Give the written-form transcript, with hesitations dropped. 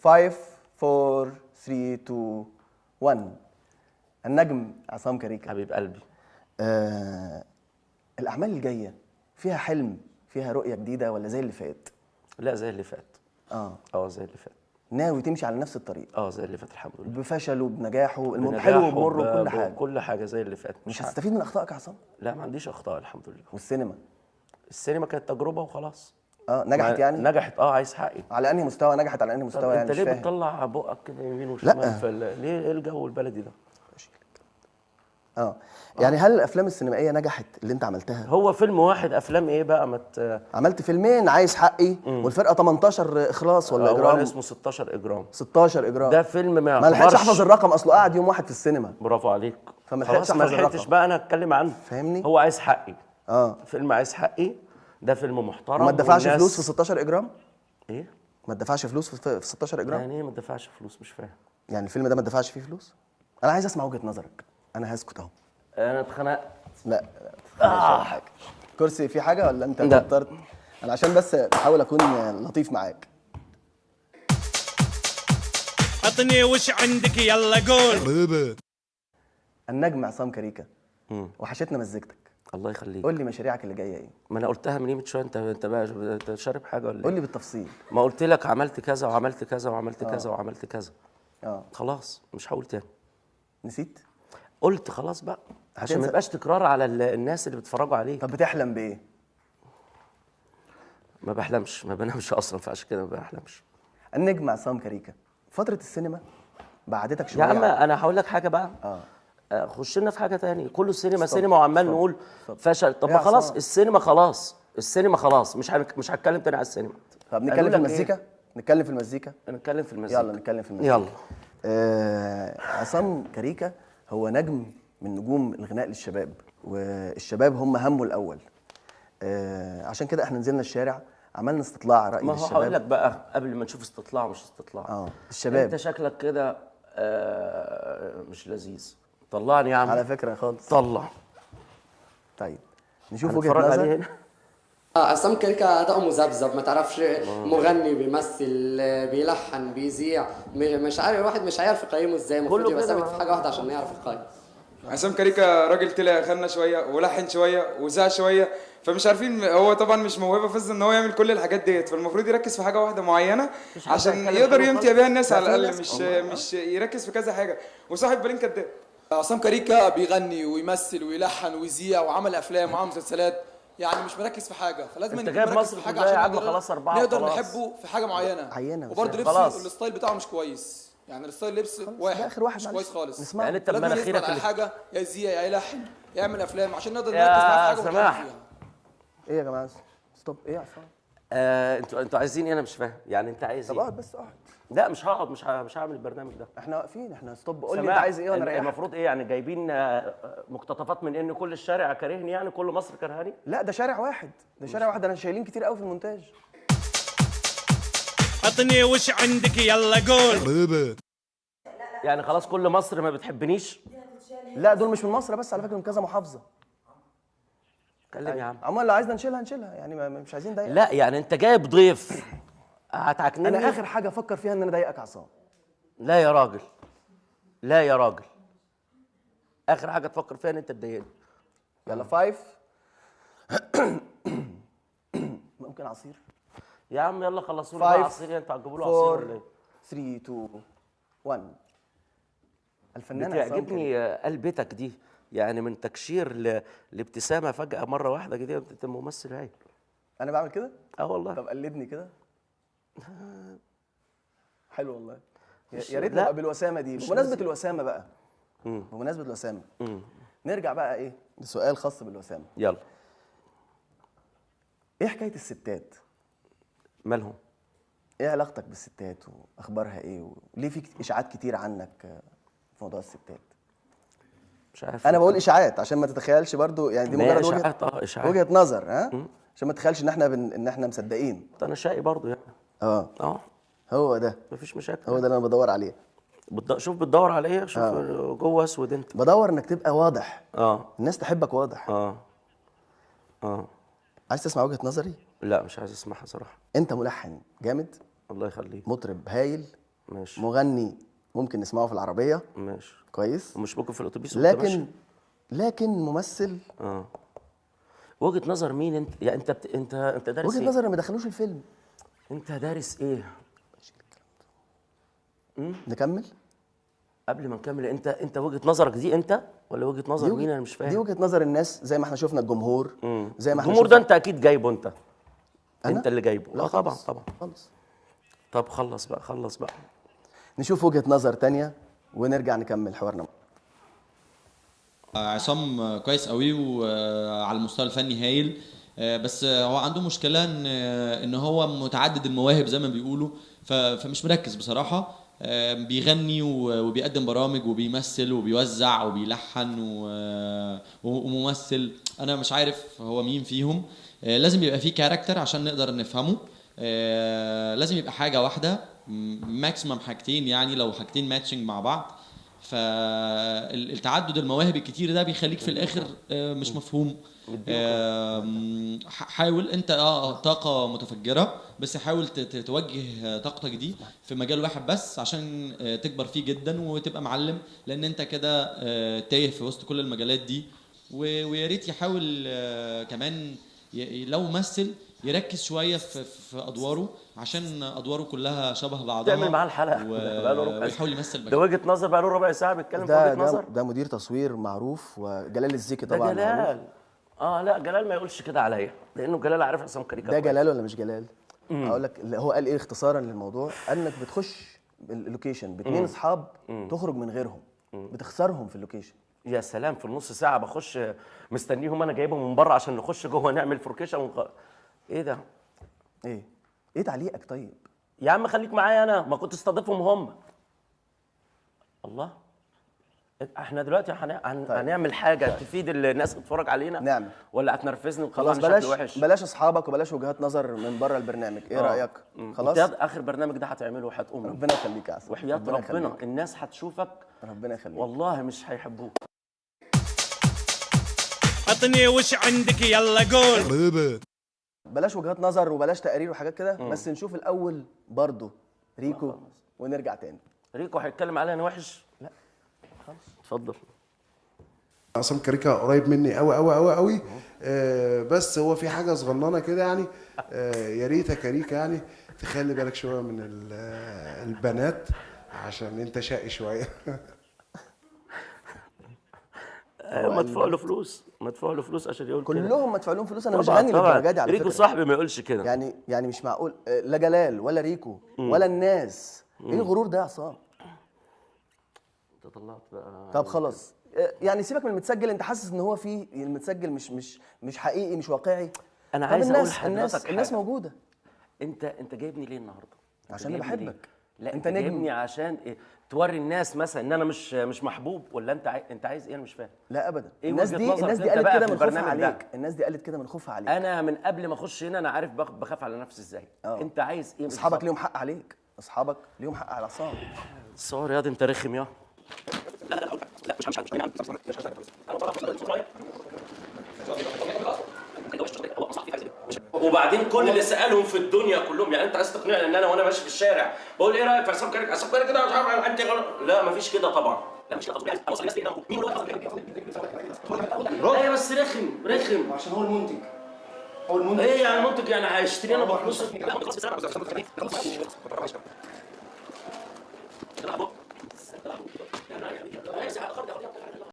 5 4 3 2 1. النجم عصام كاريكا. حبيب قلبي. الاعمال الجايه فيها حلم، فيها رؤيه جديده ولا زي اللي فات؟ لا زي اللي فات. زي اللي فات. ناوي تمشي على نفس الطريق؟ زي اللي فات الحمد لله، بفشله بنجاحه، المهم حلو ومر وكل حاجه. كل حاجه زي اللي فات. مش هتستفيد من اخطائك يا عصام؟ لا ما عنديش اخطاء الحمد لله. والسينما؟ السينما كانت تجربه وخلاص. نجحت يعني؟ نجحت. عايز حقي. على انهي مستوى نجحت؟ على انهي مستوى يعني؟ انت ليه بتطلع بقك كده يمين وشمال؟ ليه؟ ايه الجو البلدي ده؟ يعني هل الافلام السينمائيه نجحت اللي انت عملتها؟ هو فيلم واحد، افلام ايه بقى؟ عملت فيلمين، عايز حقي والفرقه 18 اخلاص ولا اجرام؟ اسمه 16 اجرام. 16 اجرام ده فيلم ما لحقتش احفظ الرقم، اصله قاعد يوم واحد في السينما. برافو عليك. فما لحقتش احفظ الرقم. ما لحقتش بقى انا اتكلم عنه. فاهمني؟ هو عايز حقي. فيلم عايز حقي ده فيلم محترم. وما اتدفعش فلوس في 16 اجرام؟ ايه؟ ما اتدفعش فلوس في 16 اجرام؟ يعني ايه ما اتدفعش فلوس؟ مش فاهم. يعني الفيلم ده ما اتدفعش فيه فلوس؟ انا عايز اسمع وجهة نظرك. انا هسكت اهو. انا اتخنقت. لا حاجة. كرسي في حاجه ولا انت لا. اخترت؟ انا عشان بس بحاول اكون لطيف معاك. عطني وش عندك يلا قول. النجم عصام كاريكا. وحشتنا مزيكتك. الله يخليك. قول لي مشاريعك اللي جايه ايه؟ ما انا قلتها من شويه. انت بقى انت شارب حاجه ولا ايه؟ قول لي بالتفصيل. ما قلت لك عملت كذا وعملت كذا وعملت كذا وعملت كذا. خلاص مش هقول تاني. نسيت؟ قلت خلاص بقى عشان ما يبقاش تكرار على الناس اللي بيتفرجوا عليه. طب بتحلم بايه؟ ما بحلمش، ما بنامش اصلا، فعشان كده ما بحلمش. النجم عصام كاريكا، فتره السينما بعدتك شويه يا عم انا هقول لك حاجه بقى. خش لنا في حاجه تاني. كله سينما ستوب. سينما وعمال نقول فشل. طب ما خلاص السينما خلاص مش هتكلم تاني على السينما. طب نتكلم في المزيكا؟ نتكلم في المزيكا. يلا نتكلم في المزيكا. يلا. عصام كاريكا هو نجم من نجوم الغناء للشباب، والشباب هم همه الاول. عشان كده احنا نزلنا الشارع، عملنا استطلاع رأي للشباب. ما هو هقول لك بقى قبل ما نشوف استطلاع مش استطلاع. الشباب انت شكلك كده مش لذيذ. طلعني يا عم. على فكرة خالص. طلع. طيب نشوف وجهة نظر. عصام كاريكا أداؤه مذبذب، ما تعرفش مغني بيمثل بيلحن بيذيع، مش عارف الواحد مش عارف يقيمه ازاي. المفروض يبقى ثابت في حاجة واحدة عشان يعرف يقيم. عصام كاريكا راجل طلع غنى شويه ولحن شويه وذاع شويه، فمش عارفين هو طبعا مش موهبه فذه ان هو يعمل كل الحاجات ديت، فالمفروض يركز في حاجه واحده معينه عشان يقدر يمتع بيها الناس على الاقل، مش يركز في كذا حاجه. وصاحب بالين كداب. عصام كاريكا بيغني ويمثل ويلحن ويذيع وعمل افلام وعمل مسلسلات، يعني مش مركز في حاجه، فلازم انت جايب مصر في حاجه عشان خلاص نقدر نحبه في حاجه معينه. وبرضه لبسه الستايل بتاعه مش كويس، يعني الستايل لبس واحد مش كويس خالص. يعني انت لازم يثبت على حاجه، يا يذيع يا يلحن يعمل افلام عشان نقدر نركز معاه في حاجه ونحبه فيها. ايه يا جماعه؟ ستوب. ايه يا عصام؟ انتوا عايزين ايه؟ انا مش فاهم. يعني انت عايز ايه؟ طب اقعد بس اقعد. لا مش هقعد، مش هعمل البرنامج ده. احنا واقفين، احنا ستوب. قول لي انت عايز ايه وانا رايح. المفروض ايه يعني؟ جايبين مقتطفات من ان كل الشارع كارهني، يعني كل مصر كرهاني؟ لا ده شارع واحد، انا شايلين كتير قوي في المونتاج. عطني وش عندك يلا قول. يعني خلاص كل مصر ما بتحبنيش؟ لا دول مش من مصر بس على فكره، من كذا محافظه. اتكلم يا عم. عمال لو عايزنا نشيلها يعني مش عايزين نضايقك. لا يعني انت جايب ضيف هتعكنني. انا اخر حاجه افكر فيها ان انا اضايقك عصام. لا يا راجل، لا يا راجل، اخر حاجه تفكر فيها ان انت تضايقني. يلا 5 ممكن عصير يا عم؟ يلا خلصوا لي بقى عصير. انتوا هتجيبوا له عصير ولا ايه؟ 3 2 1. الفنان بتعجبني قلبتك دي، يعني من تكشير لابتسامه فجاه مره واحده كده انت ممثل هايل. انا بعمل كده؟ والله. طب قلدني كده. حلو والله. يا ريت نبقى بالوسامه دي. بمناسبه الوسامه بقى، بمناسبه الوسامه نرجع بقى ايه لسؤال خاص بالوسامه. يلا. ايه حكايه الستات؟ مالهم؟ ايه علاقتك بالستات واخبارها ايه؟ وليه في اشاعات كتير عنك في موضوع الستات؟ مش عارف. انا بقول اشاعات عشان ما تتخيلش برضو، يعني دي مجرد اشاعات وجهه نظر. عشان ما تتخيلش ان احنا مصدقين. انا شقي برضو يعني. هو ده مفيش مشاكل. هو ده اللي انا بدور عليه. شوف بتدور على ايه؟ شوف جوه اسود انت. بدور انك تبقى واضح. الناس تحبك واضح. عايز تسمع وجهة نظري؟ لا مش عايز اسمعها صراحة. انت ملحن جامد الله يخليك. مطرب هايل، ماشي. مغني ممكن نسمعه في العربيه، ماشي كويس، ومش ممكن في الاتوبيس لكن ممثل. وجهة نظر مين انت؟ يعني انت دارس وجهة نظر ما دخلوش الفيلم. انت دارس ايه؟ نكمل؟ قبل ما نكمل، انت وجهة نظرك دي انت ولا وجهة نظر مين؟ انا مش فاهم. دي وجهة نظر الناس، زي ما احنا شفنا الجمهور. زي ما احنا الجمهور ده انت اكيد جايبه انت. أنا؟ انت اللي جايبه. لا طبعا خالص. طب خلص بقى. نشوف وجهة نظر تانية ونرجع نكمل حوارنا. عصام كويس قوي وعلى المستوى الفني هايل، بس هو عنده مشكلة ان هو متعدد المواهب زي ما بيقولوا، فمش مركز بصراحة. بيغني وبيقدم برامج وبيمثل وبيوزع وبيلحن وممثل. انا مش عارف هو مين فيهم. لازم يبقى فيه كاركتر عشان نقدر نفهمه. لازم يبقى حاجة واحدة، ماكسيمم حاجتين، يعني لو حاجتين ماتشنج مع بعض. فالتعدد المواهب الكتير ده بيخليك في الاخر مش مفهوم. حاول انت طاقة متفجرة، بس حاول توجه طاقتك دي في مجال واحد بس عشان تكبر فيه جدا وتبقى معلم، لان انت كده تايه في وسط كل المجالات دي. ويا ريت يحاول كمان لو ممثل يركز شويه في ادواره، عشان ادواره كلها شبه بعضها. تعمل معاه الحلقه ويحاول يمثل ده وجهة نظر بقى له ربع ساعه بيتكلم في وجهة نظر. ده مدير تصوير معروف، وجلال الزيكي طبعا. ده جلال. لا جلال ما يقولش كده عليا، لانه جلال عارف عصام كاريكا. ده جلال ولا مش جلال؟ هقول لك هو قال ايه اختصارا للموضوع. قال انك بتخش اللوكيشن باتنين اصحاب، تخرج من غيرهم، بتخسرهم في اللوكيشن. يا سلام، في النص ساعه بخش مستنيهم انا جايبهم من بره عشان نخش جوه نعمل فركشه ايه ده؟ ايه تعليقك طيب؟ يا عم خليك معايا، انا ما كنت استضيفهم هم. الله، احنا دلوقتي هنعمل حاجه تفيد الناس تتفرج علينا؟ نعمل. ولا هتنرفزني خلاص بلاش اصحابك وبلاش وجهات نظر من بره البرنامج. ايه رايك؟ خلاص اخر برنامج ده هتعمله وهتقوم. ربنا يخليك يا عسل. وحياه ربنا الناس هتشوفك، ربنا يخليك، والله مش هيحبوك. عطني وش عندك يلا قول. بلاش وجهات نظر وبلاش تقارير وحاجات كده، بس نشوف الاول برضه ريكو ونرجع تاني. ريكو هيتكلم عليا انا وحش؟ لا خلاص اتفضل. عصام كاريكا قريب مني قوي قوي قوي قوي. بس هو في حاجه صغننه كده يعني. يا ريت يا كاريكا يعني تخلي بالك شويه من البنات، عشان انت شقي شويه. مدفوع له فلوس عشان يقول كده. كلهم مدفوع لهم فلوس. انا مش غني للدرجه دي على فكره. ريكو صاحبي ما يقولش كده. يعني مش معقول. لا جلال ولا ريكو ولا الناس. ايه الغرور ده يا عصام؟ انت طلعت بقى. طب خلاص، يعني سيبك من المتسجل. انت حاسس ان هو في المتسجل مش حقيقي، مش واقعي. انا عايز اقول لحضرتك الناس موجوده. انت جايبني ليه النهارده؟ عشان انا بحبك. لا انت جايبني عشان توري الناس مثلا ان انا مش محبوب، ولا انت عايز ايه؟ انا مش فاهم. لا ابدا. إيه الناس دي قالت كده من خوفها عليك. الناس دي قالت كده من خوفها عليك. انا من قبل ما اخش هنا انا عارف بخاف على نفسي ازاي. انت عايز ايه؟ اصحابك ليهم حق عليك. اصحابك ليهم حق على عصام. الصور ياض انت رخم يا. لا مش وبعدين كل اللي سالهم في الدنيا كلهم، يعني انت عايز تقنعني ان انا وانا ماشي في الشارع بقول ايه رايك في عصام كاريكا؟ عصام كاريكا كده مش عارف انت لا مفيش كده طبعا. لا مش كده طبعا. اوصل الناس كده مين هو؟ لا بس رخم عشان هو المنتج. ايه يعني المنتج؟ يعني هيشتري انا بفلوس؟